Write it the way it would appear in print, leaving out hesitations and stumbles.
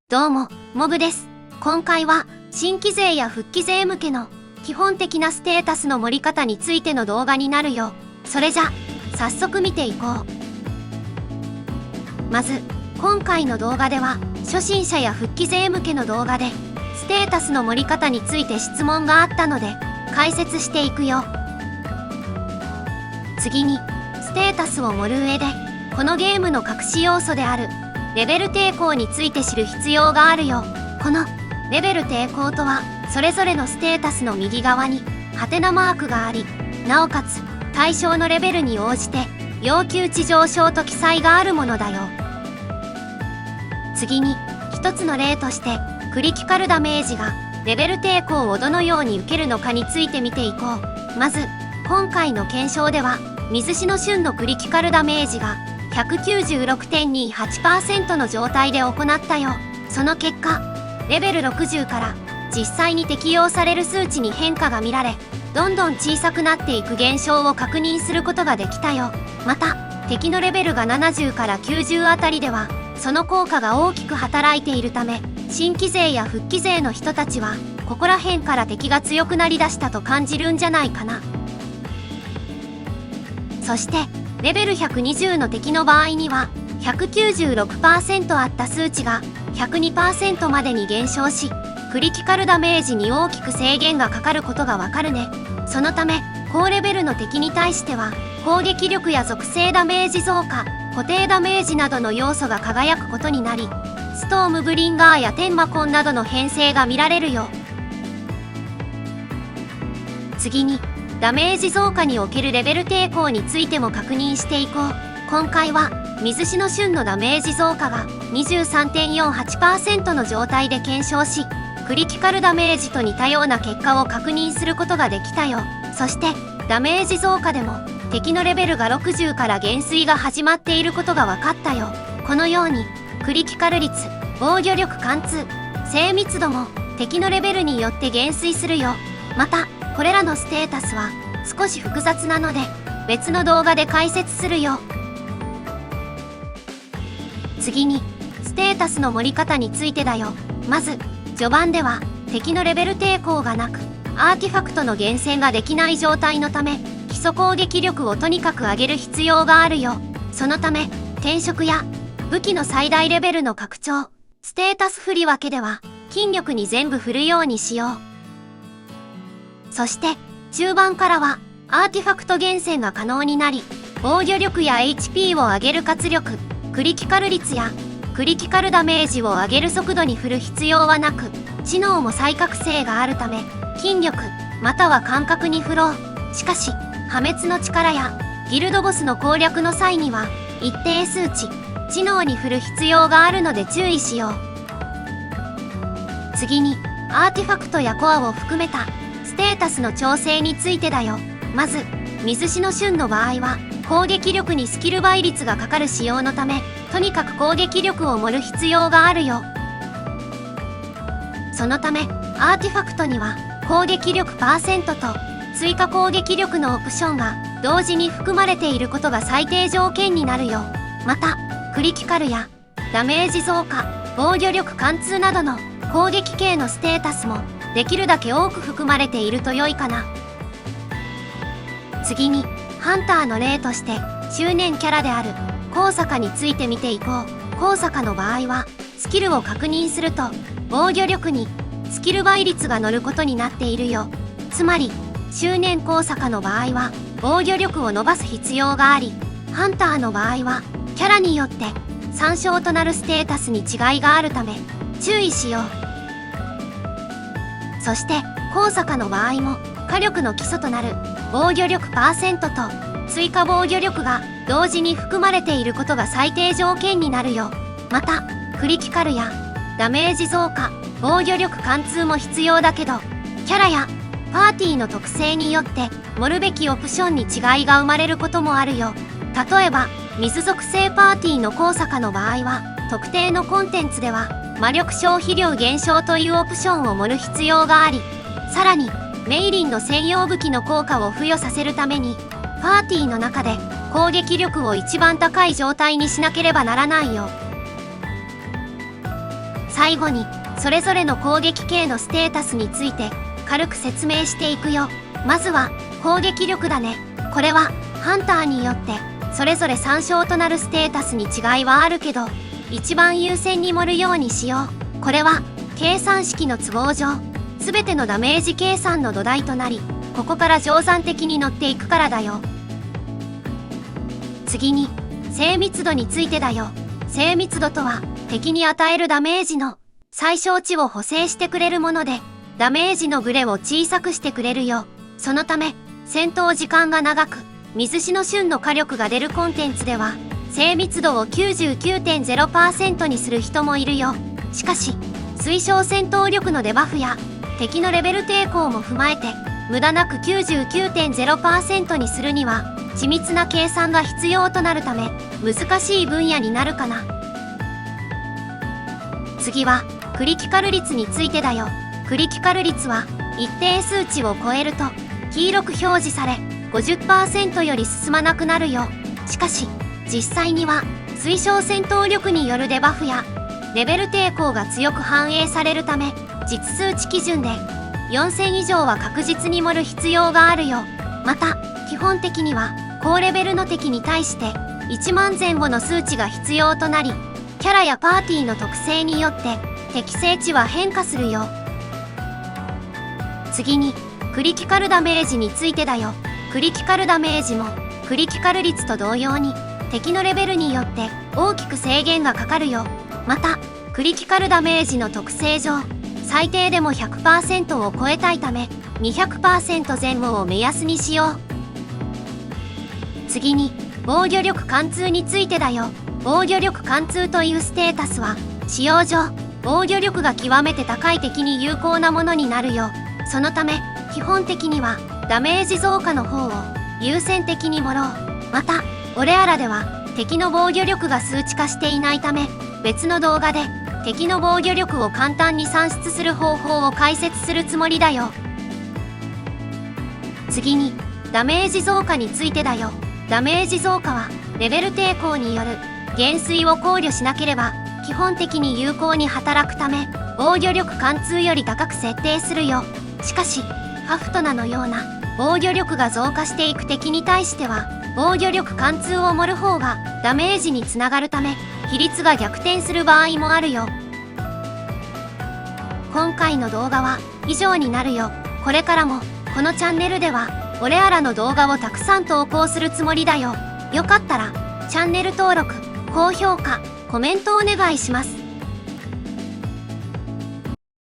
どうも、モブです。今回は、新規勢や復帰勢向けの基本的なステータスの盛り方についての動画になるよ。それじゃ、早速見ていこう。まず、今回の動画では、初心者や復帰勢向けの動画で、ステータスの盛り方について質問があったので、解説していくよ。次に、ステータスを盛る上で、このゲームの隠し要素である、レベル抵抗について知る必要があるよ。このレベル抵抗とは、それぞれのステータスの右側にハテナマークがあり、なおかつ対象のレベルに応じて要求値上昇と記載があるものだよ。次に一つの例としてクリティカルダメージがレベル抵抗をどのように受けるのかについて見ていこう。まず今回の検証では水篠旬のクリティカルダメージが196.28% の状態で行ったよ。その結果、レベル60から実際に適用される数値に変化が見られ、どんどん小さくなっていく現象を確認することができたよ。また、敵のレベルが70から90あたりでは、その効果が大きく働いているため、新規勢や復帰勢の人たちは、ここら辺から敵が強くなりだしたと感じるんじゃないかな。そして、レベル120の敵の場合には 196% あった数値が 102% までに減少し、クリティカルダメージに大きく制限がかかることがわかるね。そのため高レベルの敵に対しては攻撃力や属性ダメージ増加、固定ダメージなどの要素が輝くことになり、ストームブリンガーやテンマコンなどの編成が見られるよ。次にダメージ増加におけるレベル抵抗についても確認していこう。今回は水篠旬のダメージ増加が 23.48% の状態で検証し、クリティカルダメージと似たような結果を確認することができたよ。そしてダメージ増加でも敵のレベルが60から減衰が始まっていることが分かったよ。このようにクリティカル率、防御力貫通、精密度も敵のレベルによって減衰するよ。またこれらのステータスは少し複雑なので別の動画で解説するよ。次にステータスの盛り方についてだよ。まず序盤では敵のレベル抵抗がなくアーティファクトの厳選ができない状態のため、基礎攻撃力をとにかく上げる必要があるよ。そのため転職や武器の最大レベルの拡張、ステータス振り分けでは筋力に全部振るようにしよう。そして中盤からはアーティファクト厳選が可能になり、防御力や HP を上げる活力、クリティカル率やクリティカルダメージを上げる速度に振る必要はなく、知能も再覚醒があるため筋力または感覚に振ろう。しかし破滅の力やギルドボスの攻略の際には一定数値、知能に振る必要があるので注意しよう。次にアーティファクトやコアを含めたステータスの調整についてだよ。まず水篠旬の場合は攻撃力にスキル倍率がかかる仕様のため、とにかく攻撃力を盛る必要があるよ。そのためアーティファクトには攻撃力%と追加攻撃力のオプションが同時に含まれていることが最低条件になるよ。またクリティカルやダメージ増加、防御力貫通などの攻撃系のステータスもできるだけ多く含まれていると良いかな。次にハンターの例として執念キャラである高坂について見ていこう。高坂の場合はスキルを確認すると防御力にスキル倍率が乗ることになっているよ。つまり執念高坂の場合は防御力を伸ばす必要があり、ハンターの場合はキャラによって参照となるステータスに違いがあるため注意しよう。そして高坂の場合も火力の基礎となる防御力%と追加防御力が同時に含まれていることが最低条件になるよ。またクリティカルやダメージ増加、防御力貫通も必要だけど、キャラやパーティーの特性によって盛るべきオプションに違いが生まれることもあるよ。例えば水属性パーティーの高坂の場合は特定のコンテンツでは魔力消費量減少というオプションを盛る必要があり、さらにメイリンの専用武器の効果を付与させるためにパーティーの中で攻撃力を一番高い状態にしなければならないよ。最後にそれぞれの攻撃系のステータスについて軽く説明していくよ。まずは攻撃力だね。これはハンターによってそれぞれ参照となるステータスに違いはあるけど、一番優先に盛るようにしよう。これは計算式の都合上全てのダメージ計算の土台となり、ここから乗算的に乗っていくからだよ。次に精密度についてだよ。精密度とは敵に与えるダメージの最小値を補正してくれるもので、ダメージのブレを小さくしてくれるよ。そのため戦闘時間が長く水しの旬の火力が出るコンテンツでは精密度を 99.0% にする人もいるよ。しかし推奨戦闘力のデバフや敵のレベル抵抗も踏まえて無駄なく 99.0% にするには緻密な計算が必要となるため難しい分野になるかな。次はクリティカル率についてだよ。クリティカル率は一定数値を超えると黄色く表示され 50% より進まなくなるよ。しかし実際には推奨戦闘力によるデバフやレベル抵抗が強く反映されるため、実数値基準で4000以上は確実に盛る必要があるよ。また基本的には高レベルの敵に対して1万前後の数値が必要となり、キャラやパーティーの特性によって適正値は変化するよ。次にクリティカルダメージについてだよ。クリティカルダメージもクリティカル率と同様に敵のレベルによって大きく制限がかかるよ。またクリティカルダメージの特性上最低でも 100% を超えたいため 200% 前後を目安にしよう。次に防御力貫通についてだよ。防御力貫通というステータスは使用上防御力が極めて高い敵に有効なものになるよ。そのため基本的にはダメージ増加の方を優先的に盛ろう。またオレアラでは敵の防御力が数値化していないため、別の動画で敵の防御力を簡単に算出する方法を解説するつもりだよ。次にダメージ増加についてだよ。ダメージ増加はレベル抵抗による減衰を考慮しなければ基本的に有効に働くため、防御力貫通より高く設定するよ。しかしハフトナのような防御力が増加していく敵に対しては防御力貫通を盛る方がダメージにつながるため比率が逆転する場合もあるよ。今回の動画は以上になるよ。これからもこのチャンネルではオレアラの動画をたくさん投稿するつもりだよ。よかったらチャンネル登録、高評価、コメントお願いします。